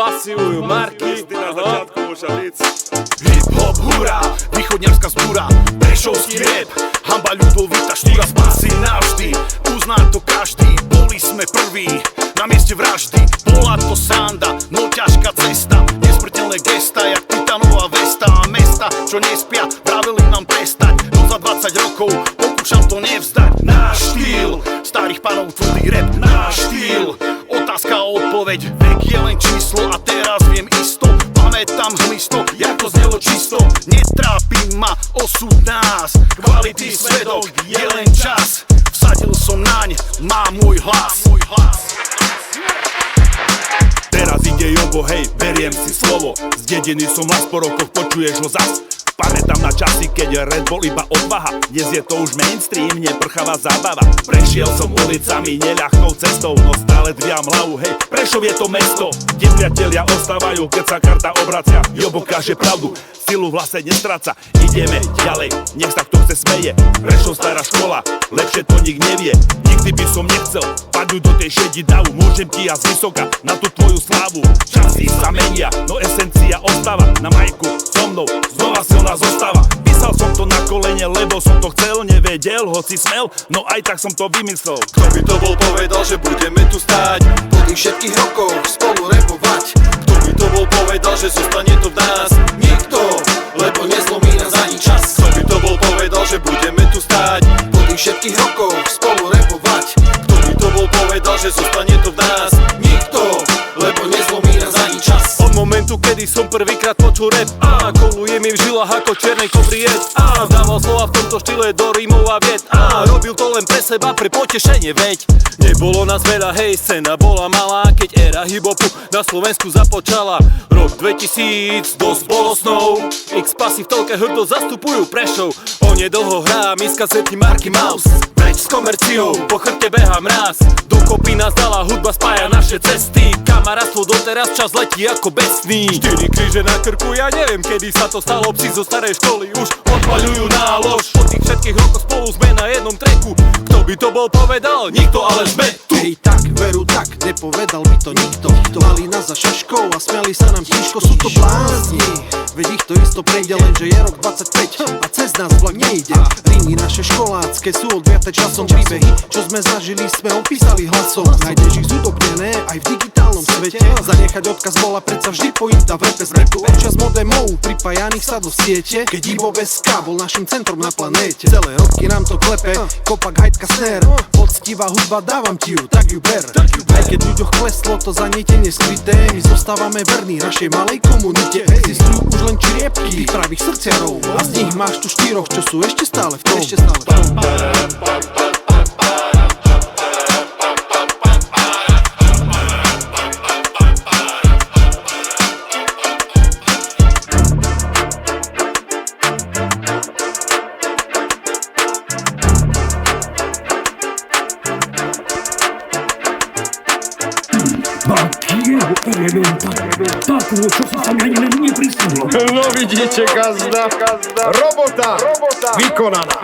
pasiujú marky. Na začiatku môže byť. Hip-hop, hurá, východňarská zbúra, prešovský rap, hamba ľudovita štýla spasí navždy. Uzná to každý, boli sme prví na mieste vraždy. Bola to sranda, no ťažká cesta, nesmrteľné gesta, jak titanová vesta. A mesta, čo nespia, vraveli nám prestať, no za 20 rokov pokúšam to nevzdať. Náš štýl, starých panov tvrdý rap, náš štýl. Otázka a odpoveď, vek je len číslo a teraz viem isto. Pamätám hmlisto, jak to znelo čisto. Netrápi ma osud nás, kvality svedok je len čas. Vsadil som naň, má môj hlas. Teraz ide Jobo, hej, beriem si slovo. Z dediny som hlas, po rokoch počuješ ho zas. Pamätám na časy, keď Red Bull iba odvaha. Dnes je to už mainstream, neprchavá zábava. Prešiel som ulicami neľahkou cestou, no stále dviam hlavu, hej, Prešov je to mesto. Kde priatelia ostávajú, keď sa karta obracia. Jobo káže pravdu, silu v hlase nestráca. Ideme ďalej, nech sa kto chce smeje. Prešov stará škola, lepšie to nik nevie. Nikdy by som nechcel padnúť do tej šedi davu. Môžem ti ja zvysoka na tú tvoju slávu. Časy sa menia, no esencia ostáva. Na majku so mnou znova silná zostava. Písal som to na kolene, lebo som to chcel, nevedel, hoci smel, no aj tak som to vymyslel. Kto by to bol povedal, že budeme tu stáť po tých všetkých rokoch spolu repovať? Kto by to bol povedal, že zostane to v nás? Nikto, lebo nezlomí nás ani čas. Kto by to bol povedal, že budeme tu stáť po tých všetkých rokoch spolu repovať? Kto by to bol povedal, že zostane to v nás? Nikto, lebo nezlomí nás ani čas. Od momentu, kedy som prvýkrát počul rap, koluje mi v žilách ako čiernej kobry jed. Dával slova v tomto štýle do rímov a vied. Robil to len pre seba, pre potešenie, veď nebolo nás veľa, hej, scéna bola malá, keď éra hip-hopu na Slovensku započala. Rok 2000, dosť bolo snov, X-pasy v toľke hrdo zastupujú Prešov. Onedlho hrá miska zetí Marky Mouse. Preč s komerciou, po chrbte beha mráz. Dokopy nás dala hudba, spája naše cesty. Kamarátstvo doteraz čas letí ako besný. 4 kríže na krku, ja neviem, kedy sa to stalo. Psi zo starej školy už odpaľujú nálož. Po tých všetkých rokoch spolu sme na jednom treku. Kto by to bol povedal? Nikto, ale sme tu. Hej, tak, veru tak, nepovedal by to nikto. Mali nás za šaškou a smiali sa nám tížko, sú to blázni. Veď ich to isto prejde, lenže je rok 25 a cez nás vlak nejde. Rímy naše školácké sú odviaté časom, príbehy, čo sme zažili, sme opísali hlasom. Nájdeš ich zúdobnené aj v digitálnom svete. Zanechať odkaz bola predsa vždy pointa v repe. Sme tu občas modemov, pripájaných sa do siete, keď Ivo.sk bol našim centrom na planéte. Celé roky nám to klepe, kopak, hajtka, snare. Poctivá hudba, dávam ti ju, tak ju ber. Aj keď ľuďoch kleslo to zanietenie skryté, my zostávame verní našej malej komunite. Existujú už len čriepky pravých srdciarov a z nich máš tu 4, čo sú ešte stále v tom. Takého, čo sa sami ani neprisúdlo. No vidíte, gazda. Robota vykonaná.